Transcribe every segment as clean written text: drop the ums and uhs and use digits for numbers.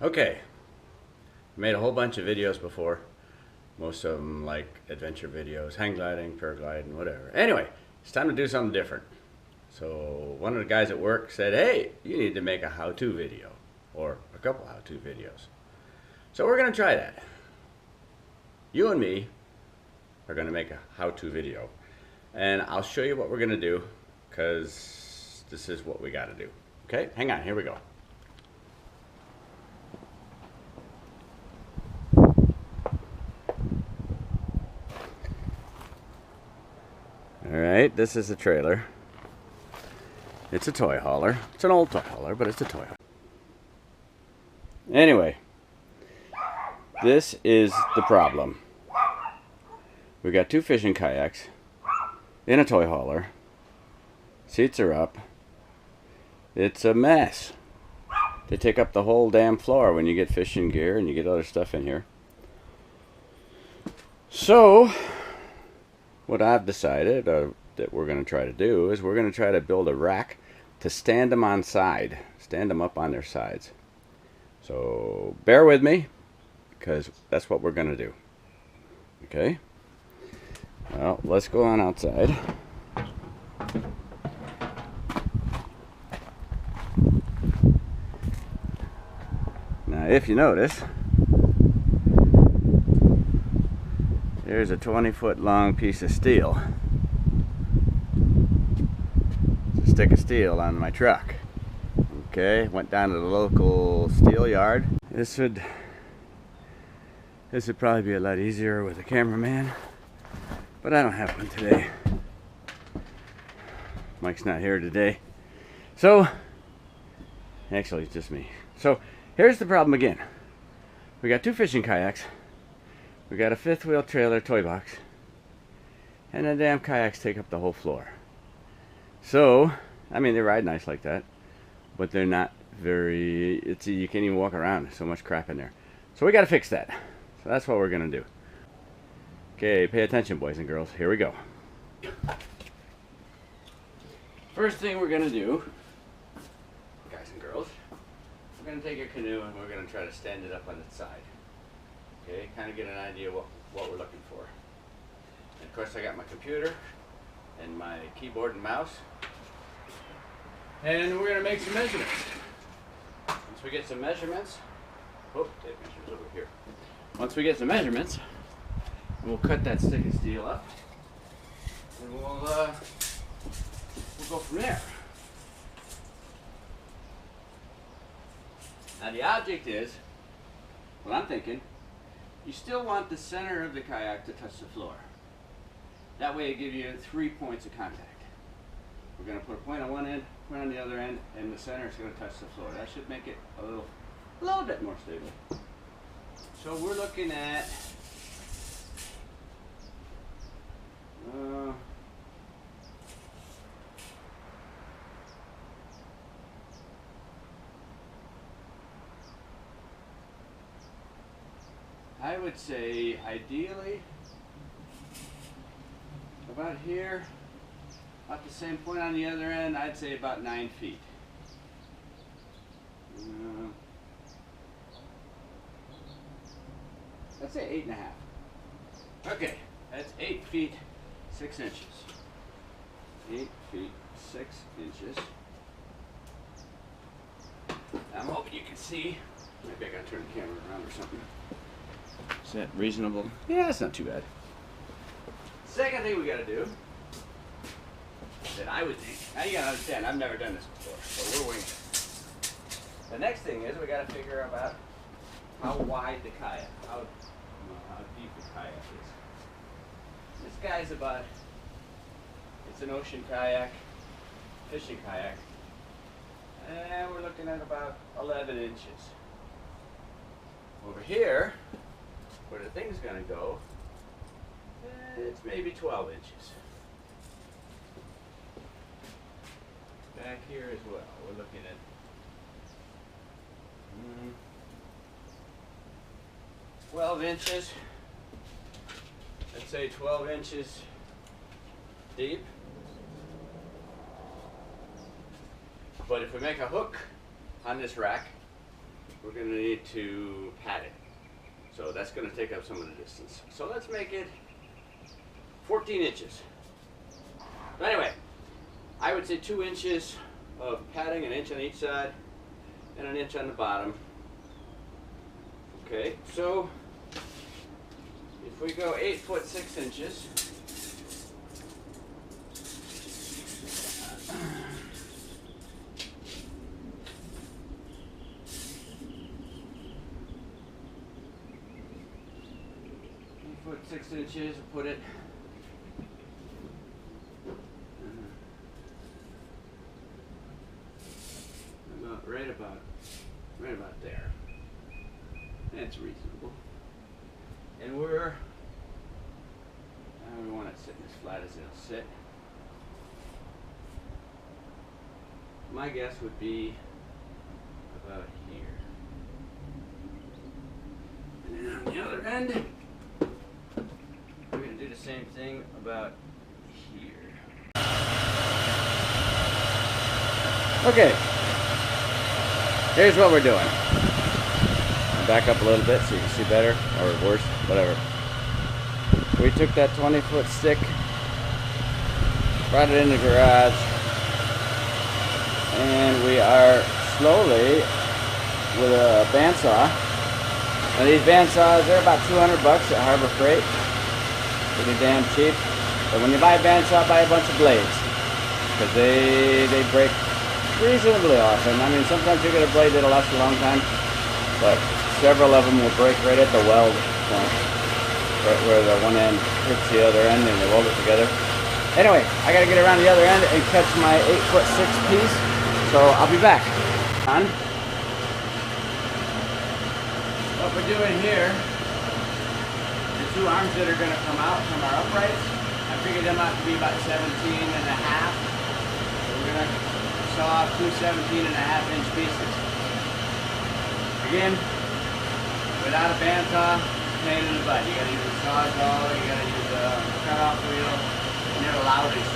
Okay, made a whole bunch of videos before. Most of them like adventure videos, hang gliding, paragliding, whatever. Anyway, it's time to do something different. So one of the guys at work said, hey, you need to make a how-to video, or a couple how-to videos. So we're gonna try that. You and me are gonna make a how-to video. And I'll show you what we're gonna do, because this is what we gotta do. Okay, hang on, here we go. Alright, this is a trailer. It's a toy hauler. It's an old toy hauler, but it's a toy hauler. Anyway, this is the problem. We got two fishing kayaks in a toy hauler. Seats are up. It's a mess. They take up the whole damn floor when you get fishing gear and you get other stuff in here. So, what I've decided that we're going to try to do is we're going to try to build a rack to stand them on side. Stand them up on their sides. So, bear with me, because that's what we're going to do. Okay? Well, let's go on outside. Now, if you notice, there's a 20-foot long piece of steel. It's a stick of steel on my truck. Okay, went down to the local steel yard. This would probably be a lot easier with a cameraman, but I don't have one today. Mike's not here today. So, actually it's just me. So, here's the problem again. We got two fishing kayaks. We got a fifth wheel trailer toy box. And the damn kayaks take up the whole floor. So, I mean, they ride nice like that, but they're not very, you can't even walk around. There's so much crap in there. So we got to fix that. So that's what we're going to do. Okay, pay attention, boys and girls. Here we go. First thing we're going to do, guys and girls, we're going to take a canoe and we're going to try to stand it up on its side. Okay, kind of get an idea what we're looking for. And of course I got my computer and my keyboard and mouse. And we're going to make some measurements. Once we get some measurements, oh, tape measures over here. Once we get some measurements, we'll cut that stick of steel up, and we'll go from there. Now the object is, what I'm thinking, you still want the center of the kayak to touch the floor. That way it gives you 3 points of contact. We're going to put a point on one end, point on the other end, and the center is going to touch the floor. That should make it a little bit more stable. So we're looking at I would say ideally about here, about the same point on the other end. I'd say about 9 feet. Let's say 8.5. Okay, that's 8 feet 6 inches. 8 feet 6 inches. I'm hoping you can see. Maybe I gotta turn the camera around or something. Is that reasonable? Yeah, that's not too bad. Second thing we gotta do, that I would think, now you gotta understand, I've never done this before, so we're winging it. The next thing is we gotta figure out how wide the kayak, how deep the kayak is. This guy's about, it's an ocean kayak, fishing kayak, and we're looking at about 11 inches. Over here, where the thing's gonna go, it's maybe 12 inches. Back here as well, we're looking at 12 inches. Let's say 12 inches deep. But if we make a hook on this rack, we're going to need to pad it. So that's going to take up some of the distance. So let's make it 14 inches. But anyway, I would say 2 inches of padding, an inch on each side, and an inch on the bottom. Okay, so if we go 8 foot 6 inches, foot 6 inches, put it right about there. That's reasonable. And we want it sitting as flat as it'll sit. My guess would be about here. And then on the other end, we're going to do the same thing about here. Okay, here's what we're doing. Back up a little bit so you can see better, or worse, whatever. We took that 20-foot stick, brought it in the garage, and we are slowly, with a bandsaw. Now these bandsaws, they're about $200 at Harbor Freight. Pretty damn cheap. But when you buy a bandsaw, buy a bunch of blades, because they break reasonably often. I mean, sometimes you get a blade that'll last a long time, but several of them will break right at the weld point, right where the one end hits the other end and they weld it together. Anyway, I gotta get around the other end and catch my 8 foot 6 piece, so I'll be back. What we're doing here, the 2 arms that are gonna come out from our uprights, I figured them out to be about 17 and a half. So we're gonna saw off 2 17.5-inch pieces. Again, without a bandsaw, pain in the butt. You gotta use a sawzall, you gotta use a cutoff wheel, and they're loud as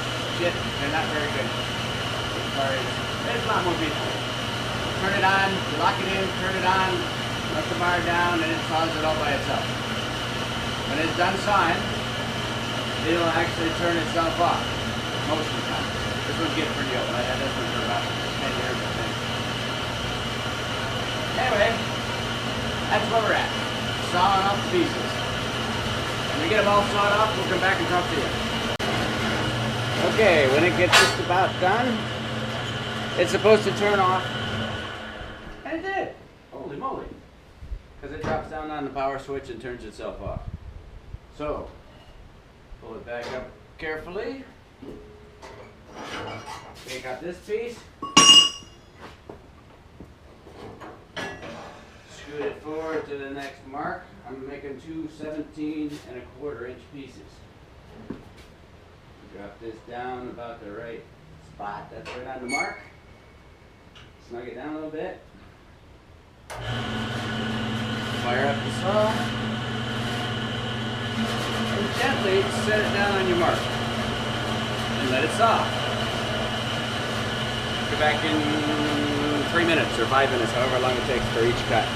shit. They're not very good. There's a lot more people. Turn it on, you lock it in, turn it on, let the bar down, and it saws it all by itself. When it's done sawing, it'll actually turn itself off most of the time. This one's getting pretty old. I had this one for about 10 years, I think. Anyway, that's where we're at. Sawing off the pieces. When we get them all sawed off, we'll come back and talk to you. Okay, when it gets just about done, it's supposed to turn off. And it did. Holy moly. Because it drops down on the power switch and turns itself off. So, pull it back up carefully. Take out this piece. Scoot it forward to the next mark. I'm making 2 17.25-inch pieces. Drop this down about the right spot. That's right on the mark. Snug it down a little bit. Fire up the saw. And gently set it down on your mark. And let it saw. Get back in 3 minutes or 5 minutes, however long it takes for each cut.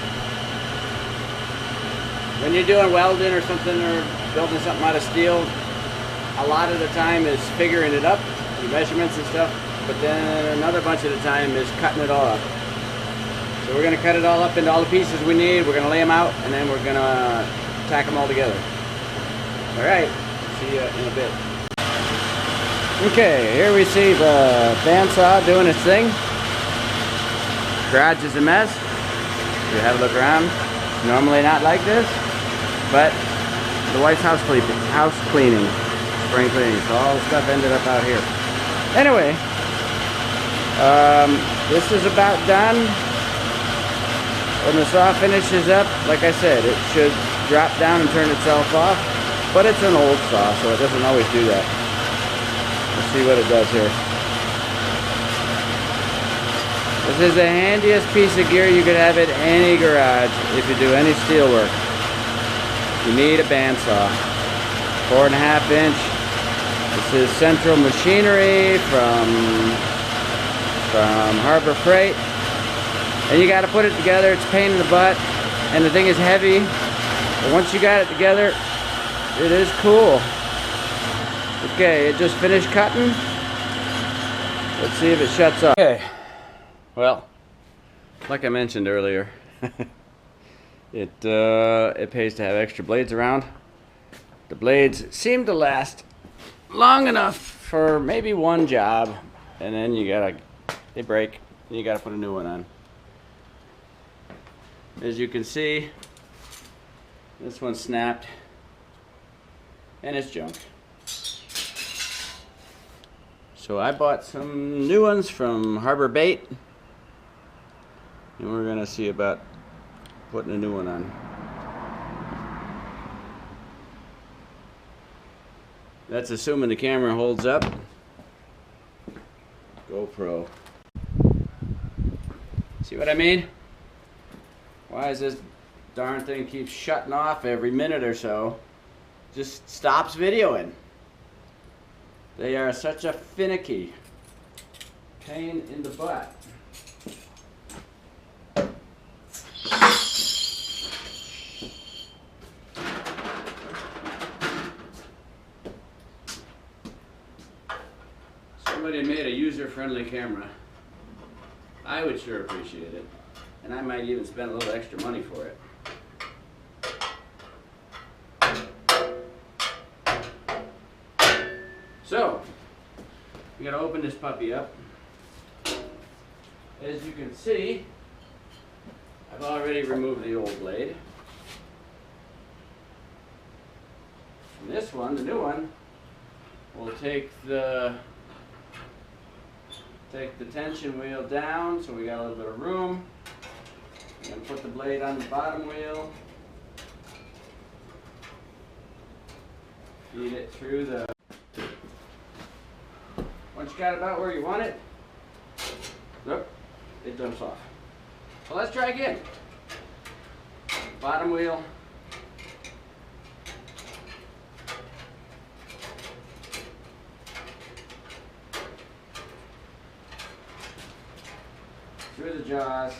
When you're doing welding or something, or building something out of steel, a lot of the time is figuring it up, your measurements and stuff, but then another bunch of the time is cutting it all up. So we're going to cut it all up into all the pieces we need, we're going to lay them out, and then we're going to tack them all together. Alright, see you in a bit. Okay, here we see the bandsaw doing its thing. Garage is a mess. If you have a look around, it's normally not like this, but the wife's house cleaning, spring cleaning, so all the stuff ended up out here. Anyway, this is about done. When the saw finishes up, like I said, it should drop down and turn itself off, but it's an old saw, so it doesn't always do that. Let's see what it does here. This is the handiest piece of gear you could have at any garage if you do any steel work. You need a bandsaw. 4.5-inch. This is Central Machinery from Harbor Freight. And you got to put it together. It's a pain in the butt, and the thing is heavy. But once you got it together, it is cool. Okay, it just finished cutting. Let's see if it shuts off. Okay, well, like I mentioned earlier, it pays to have extra blades around. The blades seem to last long enough for maybe one job, and then they break, and you gotta put a new one on. As you can see, this one snapped, and it's junk. So I bought some new ones from Harbor Bait, and we're gonna see about putting a new one on. That's assuming the camera holds up. GoPro. See what I mean? Why is this darn thing keeps shutting off every minute or so? Just stops videoing. They are such a finicky pain in the butt. Somebody made a user-friendly camera. I would sure appreciate it. And I might even spend a little extra money for it. So, we gotta open this puppy up. As you can see, I've already removed the old blade. And this one, the new one, will take the tension wheel down, so we got a little bit of room. I'm going to put the blade on the bottom wheel. Feed it through the... Once you got it about where you want it, look, it jumps off. So let's try again. Bottom wheel. Through the jaws.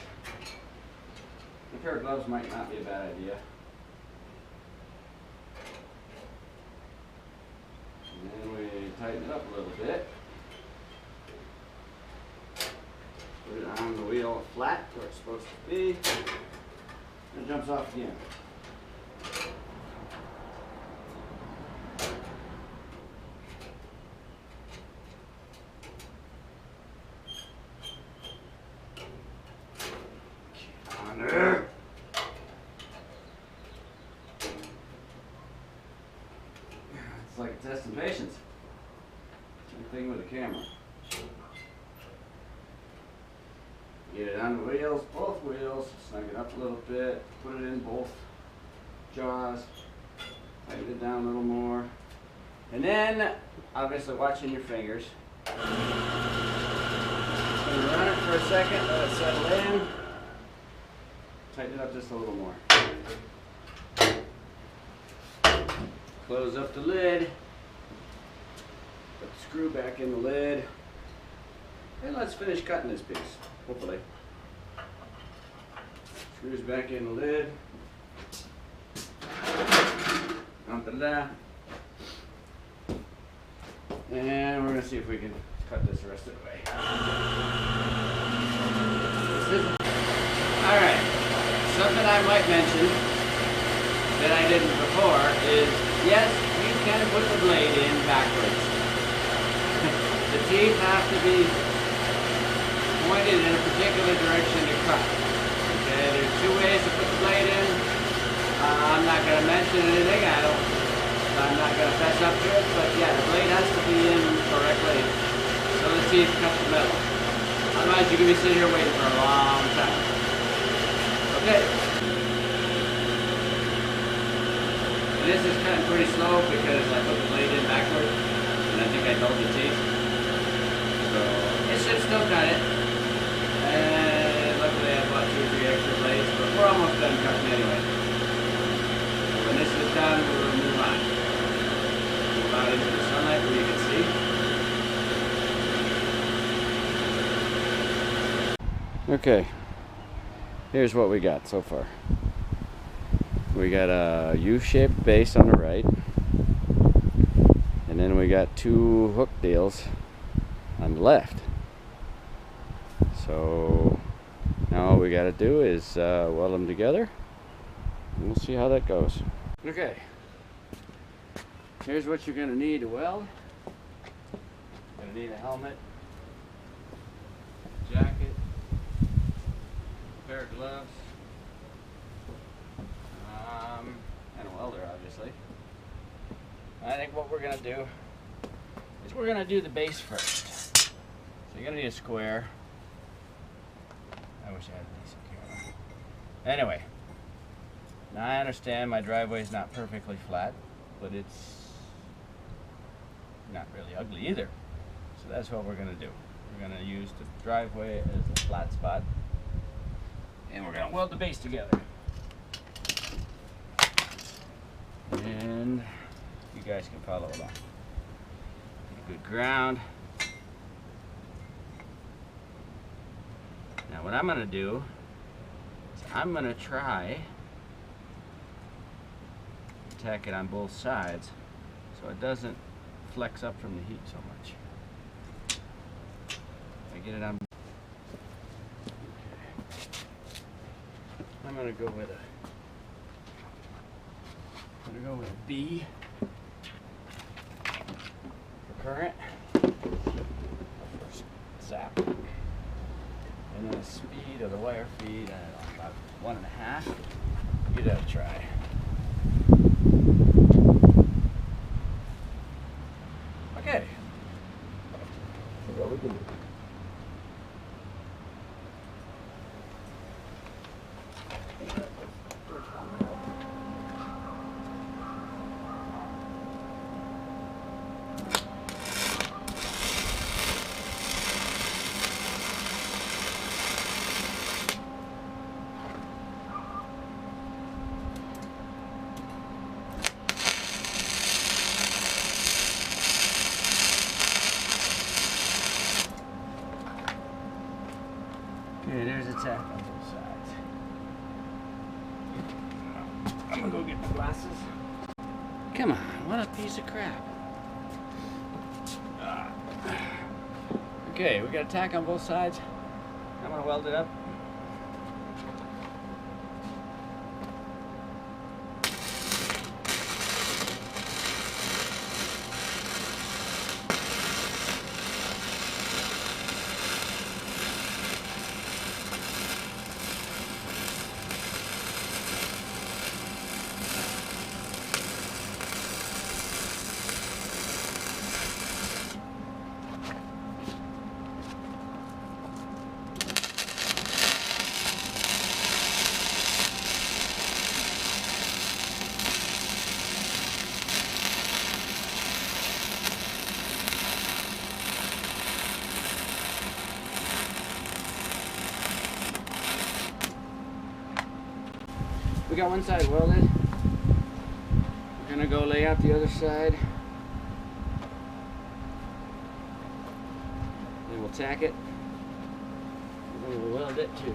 A pair of gloves might not be a bad idea. And then we tighten it up a little bit. Put it on the wheel flat where it's supposed to be. And it jumps off again. It's like a test of patience. Same thing with the camera. Get it on the wheels, both wheels, snug it up a little bit, put it in both jaws, tighten it down a little more. And then, obviously watching your fingers. Just gonna run it for a second, let it settle in. Tighten it up just a little more. Close up the lid. Put the screw back in the lid. And let's finish cutting this piece, hopefully. Screws back in the lid. Da-da-da. And we're going to see if we can cut this the rest of the way. Alright, something I might mention that I didn't before is, yes, you can put the blade in backwards. The teeth have to be pointed in a particular direction to cut. Okay, there's two ways to put the blade in. I'm not going to mention anything, I'm not going to fess up to it, but yeah, the blade has to be in correctly so the teeth cut the metal. Otherwise you can be sitting here waiting for a long time. Okay. And this is cutting pretty slow because I put the blade in backward, and I think I told the teeth. So it should still cut it. And luckily I bought 2 or 3 extra blades, but we're almost done cutting anyway. So when this is done, we'll move on. Move out into the sunlight where you can see. Okay. here's what we got so far. We got a U-shaped base on the right, and then we got 2 hook deals on the left. So now all we got to do is weld them together, and we'll see how that goes. Okay, here's what you're going to need to weld. You're going to need a helmet, jacket, a pair of gloves, and a welder, obviously. I think what we're going to do is we're going to do the base first. So you're going to need a square. I wish I had a decent camera. Anyway, now I understand my driveway is not perfectly flat, but it's not really ugly either. So that's what we're going to do. We're going to use the driveway as a flat spot, and we're going to weld the base together. And you guys can follow along. Good ground. Now what I'm going to do is I'm going to try to tack it on both sides so it doesn't flex up from the heat so much. I get it on. Okay. I'm going to go with a B for current, first zap, and then the speed of the wire feed, I don't know, about 1.5. Give that a try. Okay. See what we can do. Okay, there's a tack on both sides. I'm gonna go get my glasses. Come on, what a piece of crap. Okay, we got a tack on both sides. I'm gonna weld it up. We got one side welded. We're gonna go lay out the other side. Then we'll tack it. And then we'll weld it too.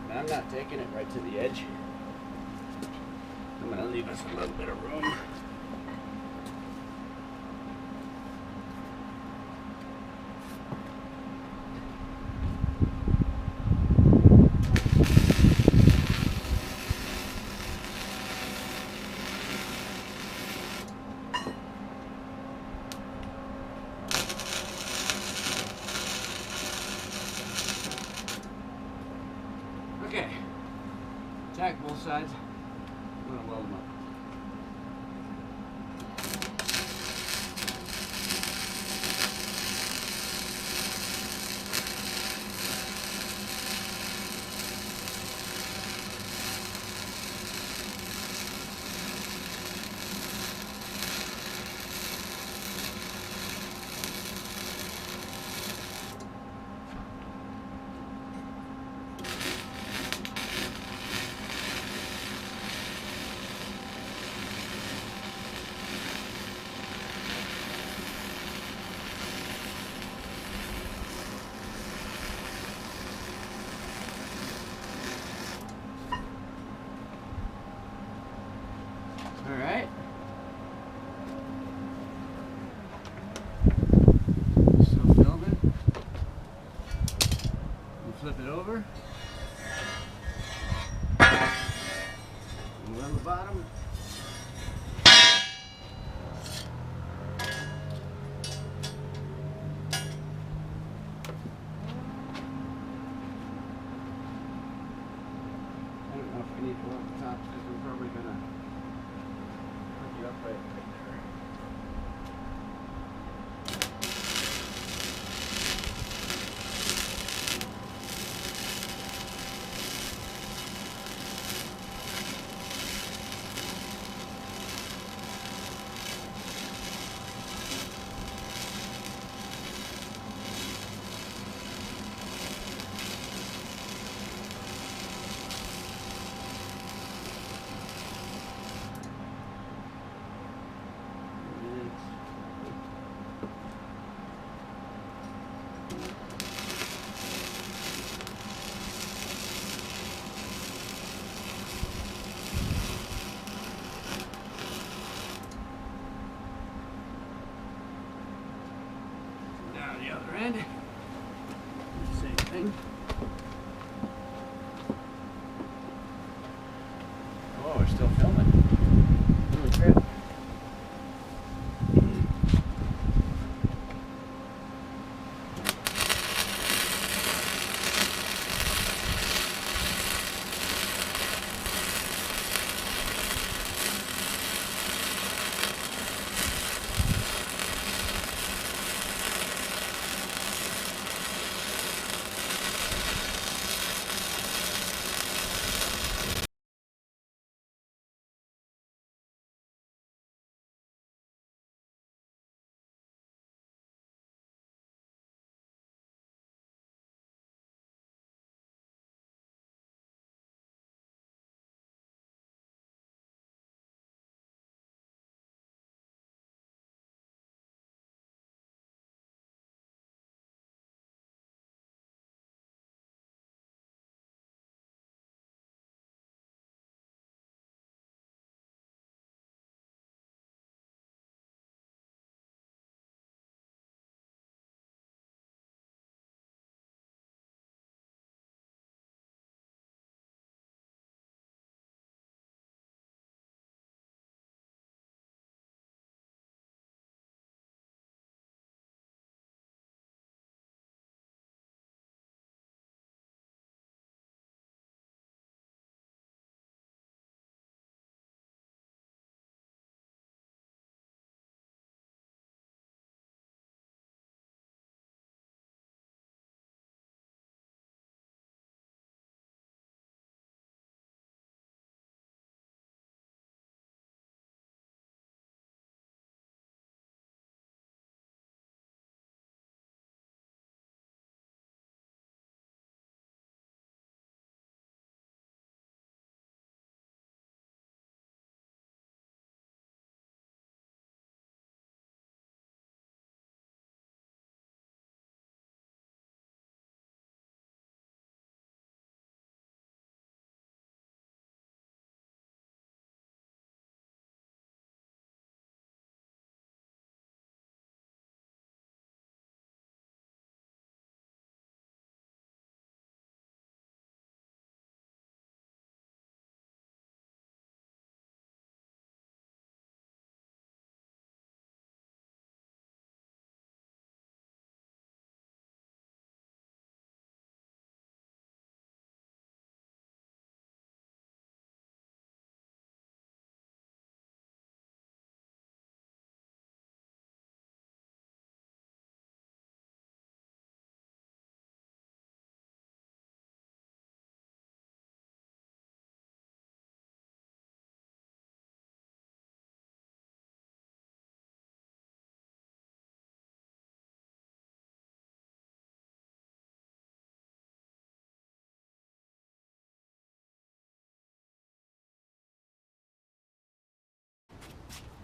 But I'm not taking it right to the edge. I'm going to leave us a little bit of room. Okay, tack both sides. I'm going to weld them up. on the bottom. I don't know if I need to go up the top because I'm probably gonna hook you up right there. Down the other end, same thing. Oh, we're still filming. Holy crap.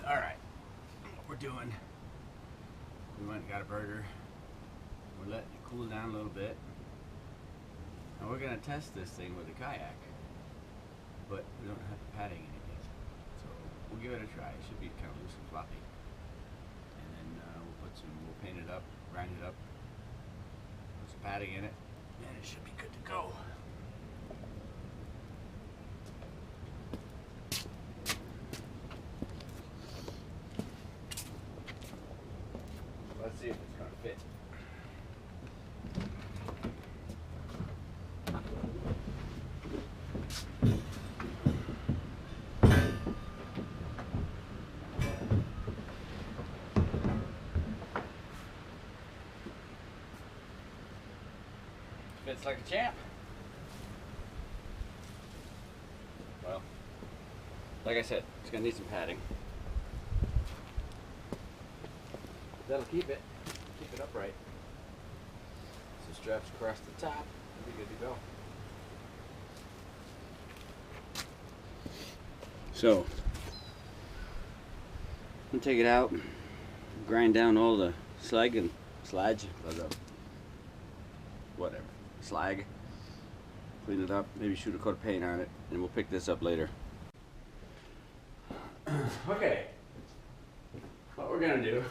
All right, what we're doing, we went and got a burger. We're letting it cool down a little bit. And we're gonna test this thing with a kayak, but we don't have padding in it yet. So we'll give it a try. It should be kind of loose and floppy. And then we'll paint it up, grind it up, put some padding in it, and it should be good to go. Fits like a champ. Well, like I said, it's gonna need some padding. That'll keep it upright. Some straps across the top, we'll be good to go. So, I'm gonna take it out, grind down all the slag and sludge, whatever, slag, clean it up, maybe shoot a coat of paint on it, and we'll pick this up later. Okay, what we're gonna do,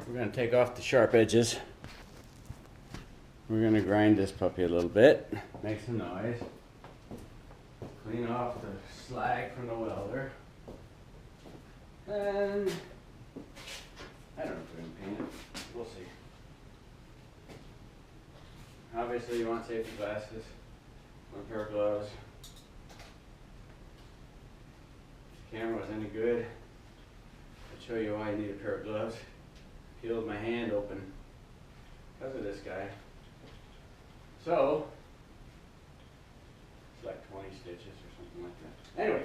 we're gonna take off the sharp edges. We're gonna grind this puppy a little bit, make some noise, clean off the slag from the welder, and I don't know if we're gonna paint it. We'll see. Obviously, you want safety glasses, one pair of gloves. If the camera was any good, I'd show you why I need a pair of gloves. Peeled my hand open because of this guy. So, it's like 20 stitches or something like that. Anyway.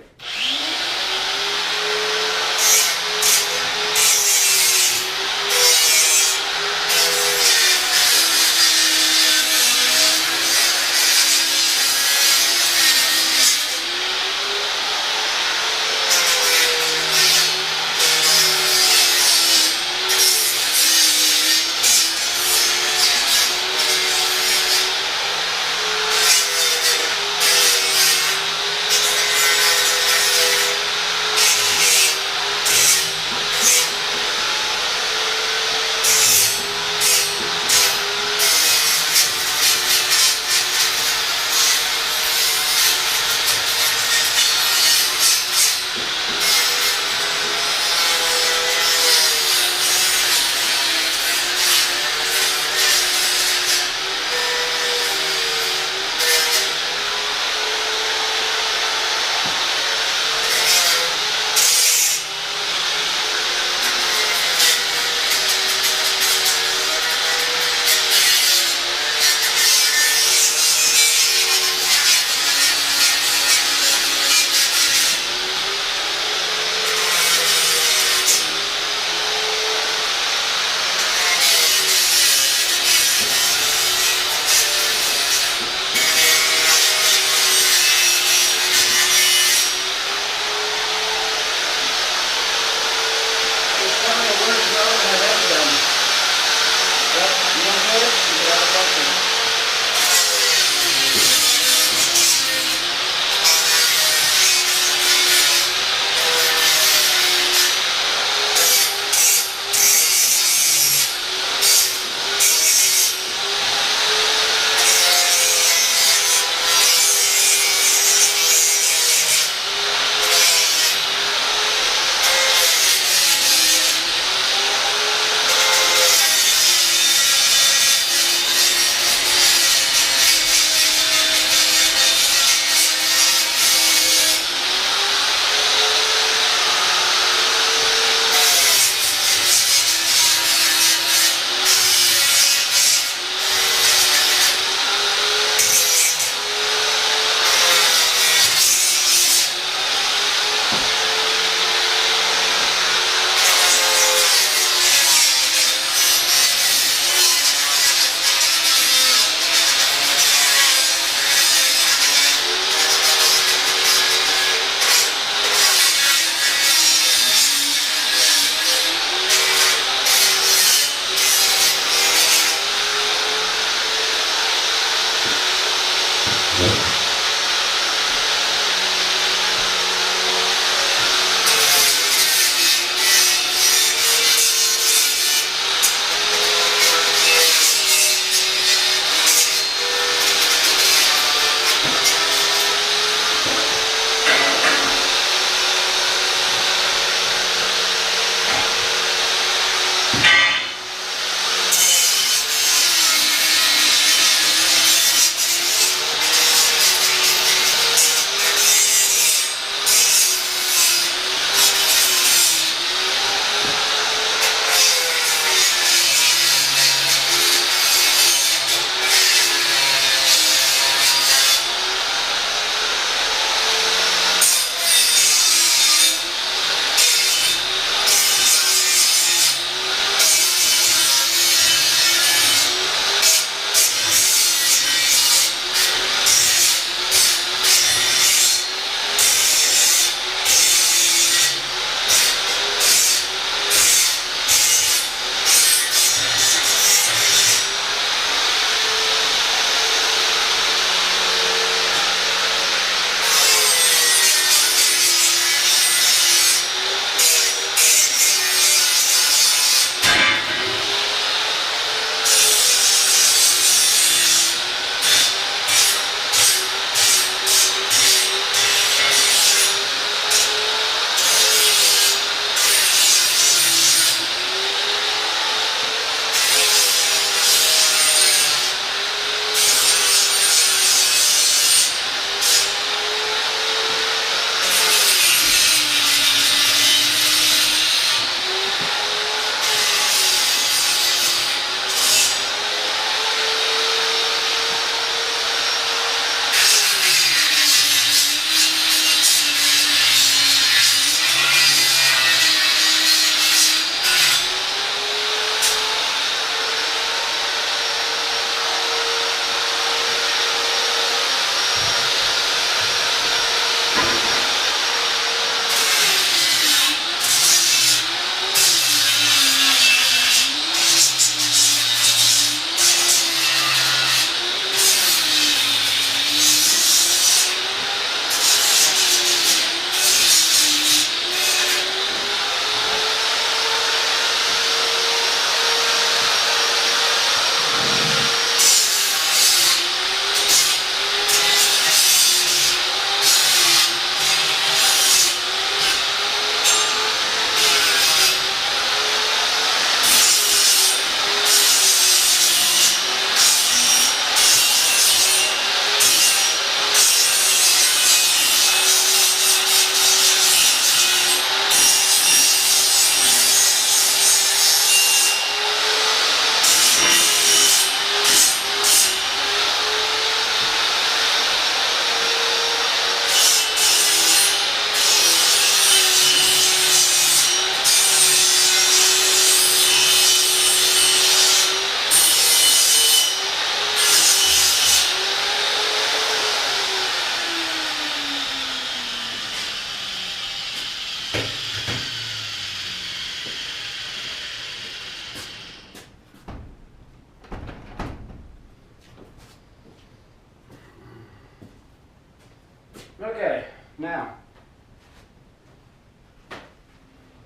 Now,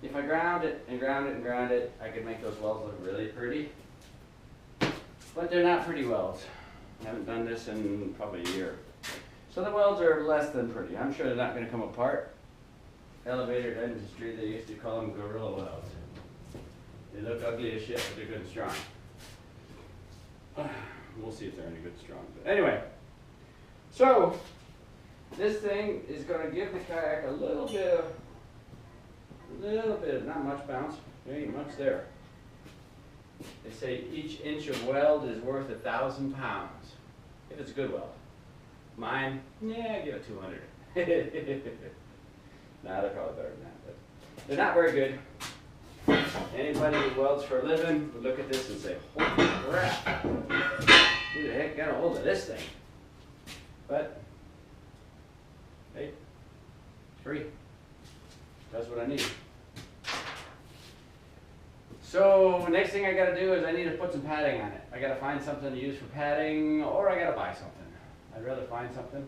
if I ground it and ground it and ground it, I could make those welds look really pretty. But they're not pretty welds. I haven't done this in probably a year. So the welds are less than pretty. I'm sure they're not going to come apart. Elevator industry, they used to call them gorilla welds. They look ugly as shit, but they're good and strong. We'll see if they're any good and strong. But anyway, so this thing is going to give the kayak a little bit, not much bounce. There ain't much there. They say each inch of weld is worth 1,000 pounds. If it's a good weld. Mine, yeah, give it 200. Nah, they're probably better than that, but they're not very good. Anybody who welds for a living would look at this and say, holy crap, who the heck got a hold of this thing? But, hey, it's free. That's what I need. So, next thing I gotta do is I need to put some padding on it. I gotta find something to use for padding, or I gotta buy something. I'd rather find something.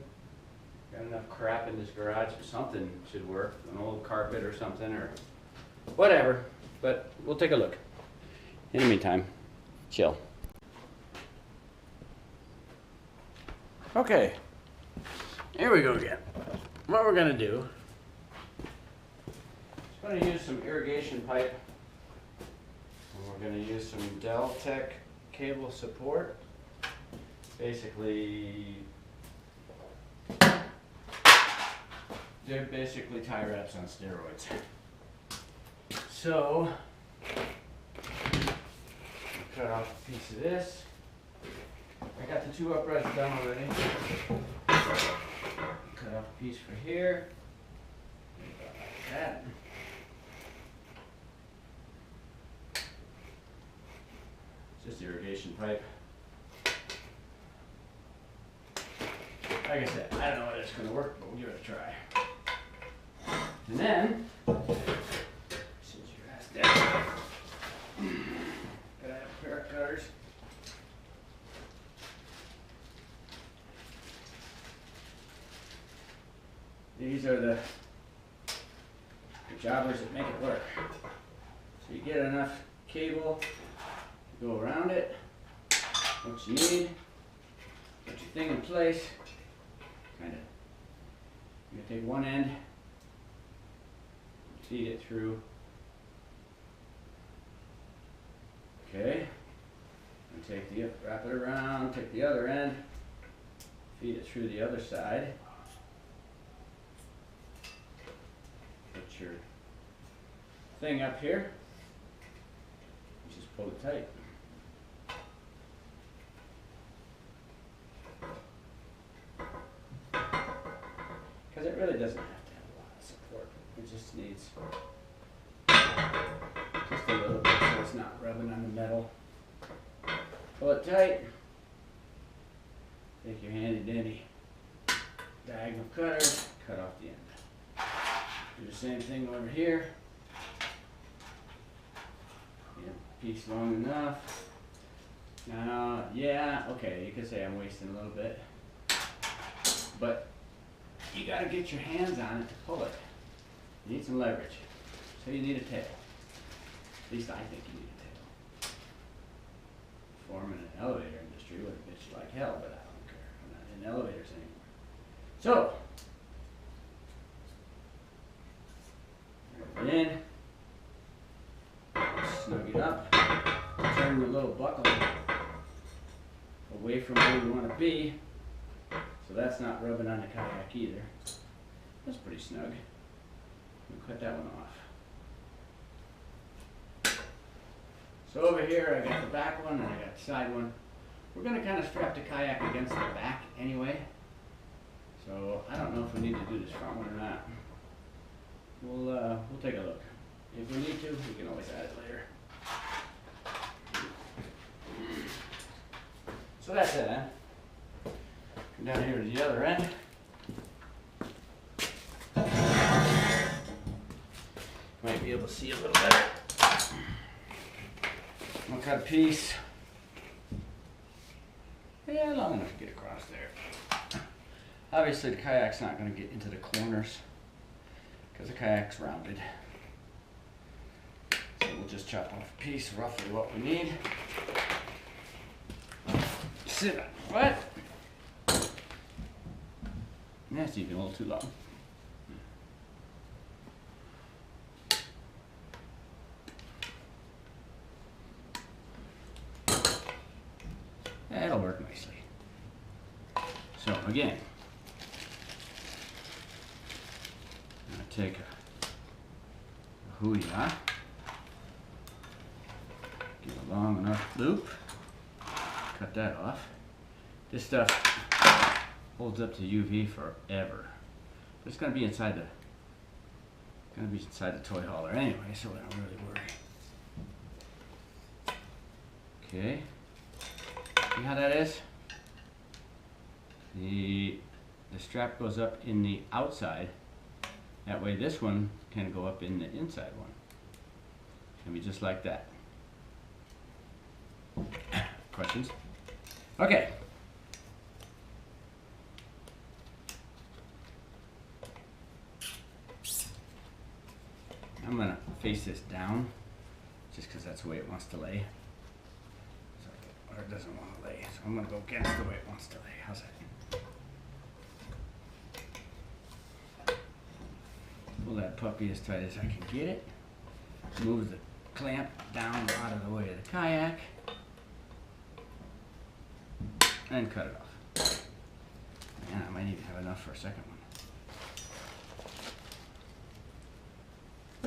Got enough crap in this garage, something should work. An old carpet or something, or whatever. But we'll take a look. In the meantime, chill. Okay, here we go again. What we're gonna do is going to use some irrigation pipe. And we're going to use some Deltec cable support. They're basically tie wraps on steroids. So, cut off a piece of this. I got the 2 uprights done already. Cut off a piece for here. Like that. It's just irrigation pipe. Like I said, I don't know whether it's going to work, but we'll give it a try. And then, sit your ass down. Gotta have a pair of cutters. These are the jobbers that make it work. So you get enough cable to go around it, what you need, put your thing in place, kind of, you're going to take one end, feed it through, okay, and take the, wrap it around, take the other end, feed it through the other side. Put your thing up here, just pull it tight. Because it really doesn't have to have a lot of support. It just needs just a little bit so it's not rubbing on the metal. Pull it tight. Take your handy dandy diagonal cutter, cut off the end. Do the same thing over here. Get a piece long enough. Now, yeah, okay, you could say I'm wasting a little bit. But you gotta get your hands on it to pull it. You need some leverage. So you need a tail. At least I think you need a tail. Forming an elevator industry would have bitched like hell, but I don't care. I'm not in elevators anymore. So, in, snug it up, turn the little buckle away from where you want to be, so that's not rubbing on the kayak either. That's pretty snug. We'll cut that one off. So over here I got the back one and I got the side one. We're going to kind of strap the kayak against the back anyway, so I don't know if we need to do this front one or not. We'll take a look. If we need to, we can always add it later. So that's it, huh? Come down here to the other end. Might be able to see a little better. I'll cut a piece. Yeah, long enough to get across there. Obviously the kayak's not going to get into the corners because the kayak's rounded. So we'll just chop off a piece, roughly what we need. Sit on what? That's even a little too long. That'll work nicely. So again, I'm going to take a huya, give a long enough loop, cut that off. This stuff holds up to UV forever. But it's going to be inside the toy hauler anyway, so I don't really worry. Okay. See how that is? The strap goes up in the outside. That way this one can go up in the inside one. It's going to be just like that. Questions? Okay. I'm going to face this down just because that's the way it wants to lay. Or it doesn't want to lay. So I'm going to go against the way it wants to lay. How's that? Pull that puppy as tight as I can get it. Move the clamp down out of the way of the kayak. And cut it off. Man, I might even have enough for a second one.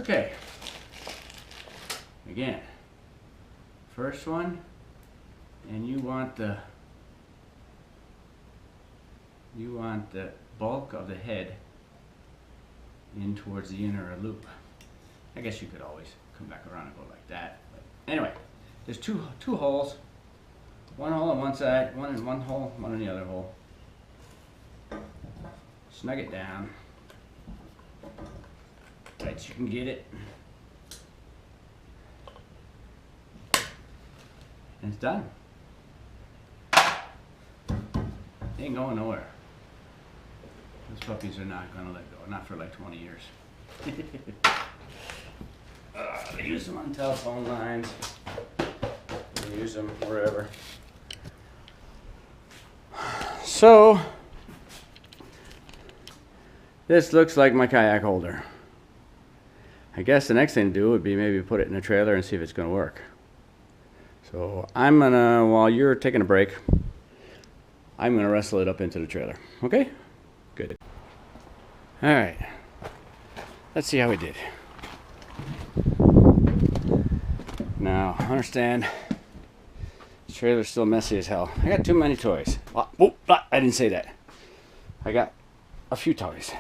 Okay. Again. First one. And you want the bulk of the head in towards the inner loop. I guess you could always come back around and go like that. But anyway, there's two holes. One hole on one side, one in one hole, one in the other hole. Snug it down. Tight as you can get it. And it's done. They ain't going nowhere. Those puppies are not going to let go. Not for like 20 years. They use them on telephone lines. They use them wherever. So, this looks like my kayak holder. I guess the next thing to do would be maybe put it in a trailer and see if it's going to work. So I'm going to, while you're taking a break, I'm going to wrestle it up into the trailer. Okay? Good. All right. Let's see how we did. Now, understand, the trailer's still messy as hell. I got too many toys. Oh, I didn't say that. I got a few toys.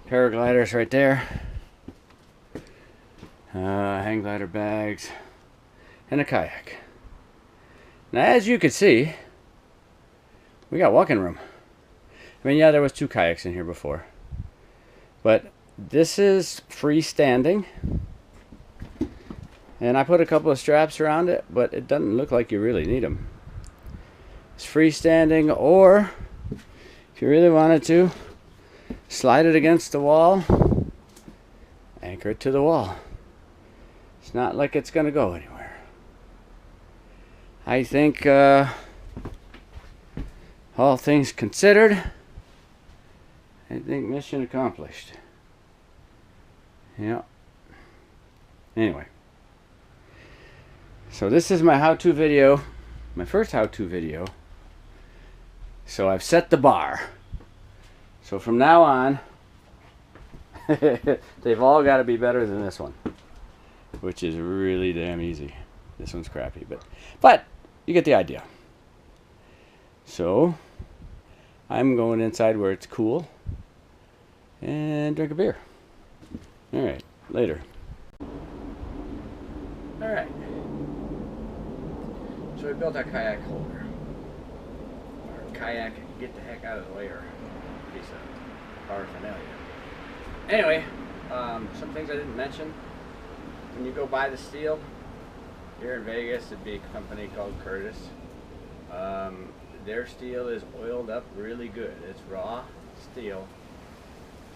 Paragliders right there. Hang glider bags. And a kayak. Now, as you can see, we got walking room. I mean, yeah, there was 2 kayaks in here before. But this is freestanding. And I put a couple of straps around it, but it doesn't look like you really need them. It's freestanding, or if you really wanted to, slide it against the wall, anchor it to the wall. It's not like it's going to go anywhere. I think, all things considered, I think mission accomplished. Yeah. Anyway. So this is my how-to video. My first how-to video. So I've set the bar. So from now on, they've all got to be better than this one. Which is really damn easy. This one's crappy, but you get the idea. So I'm going inside where it's cool and drink a beer. All right, later. All right. So we built our kayak holder. Our kayak, get the heck out of the way, or piece of paraphernalia. Anyway, some things I didn't mention. When you go buy the steel, here in Vegas, it'd be a company called Curtis. their steel is oiled up really good. It's raw steel,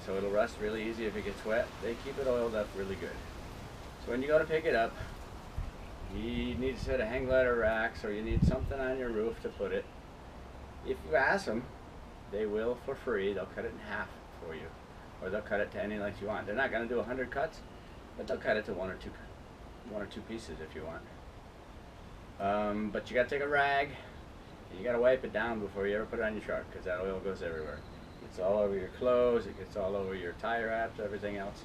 so it'll rust really easy if it gets wet. They keep it oiled up really good. So when you go to pick it up, you need a set of hang glider racks, or you need something on your roof to put it. If you ask them, they will for free. They'll cut it in half for you, or they'll cut it to any length you want. They're not going to do 100 cuts, but they'll cut it to one or two pieces if you want. But you got to take a rag. You got to wipe it down before you ever put it on your truck, because that oil goes everywhere. It's all over your clothes. It gets all over your tire wraps, everything else.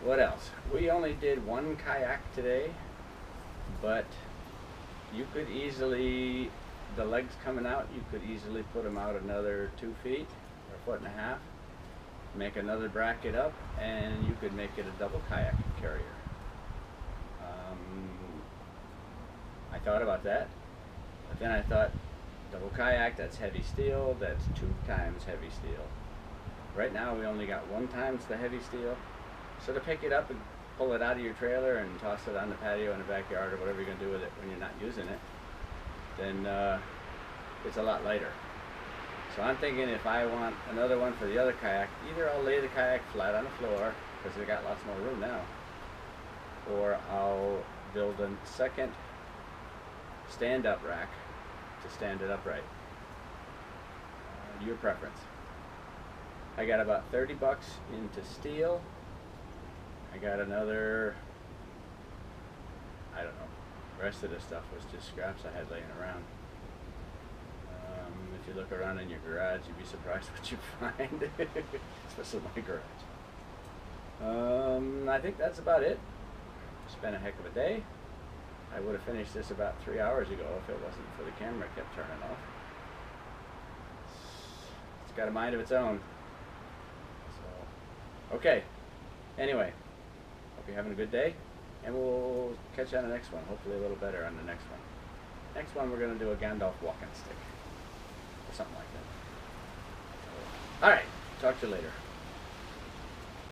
What else? We only did one kayak today, but you could easily, the legs coming out, you could easily put them out another 2 feet or 1.5 feet, make another bracket up, and you could make it a double kayak carrier. I thought about that, but then I thought, double kayak, that's heavy steel, that's 2 times heavy steel. Right now we only got 1 times the heavy steel, so to pick it up and pull it out of your trailer and toss it on the patio in the backyard or whatever you're going to do with it when you're not using it, then it's a lot lighter. So I'm thinking if I want another one for the other kayak, either I'll lay the kayak flat on the floor, because they got lots more room now, or I'll build a second stand-up rack to stand it upright. Your preference. I got about 30 bucks into steel. I got another, I don't know, the rest of this stuff was just scraps I had laying around. If you look around in your garage, you'd be surprised what you find, especially my garage. I think that's about it. It's been a heck of a day. I would have finished this about 3 hours ago if it wasn't for the camera kept turning off. It's got a mind of its own. So, okay. Anyway, hope you're having a good day, and we'll catch you on the next one. Hopefully a little better on the next one. Next one we're going to do a Gandalf walking stick, or something like that. All right. Talk to you later.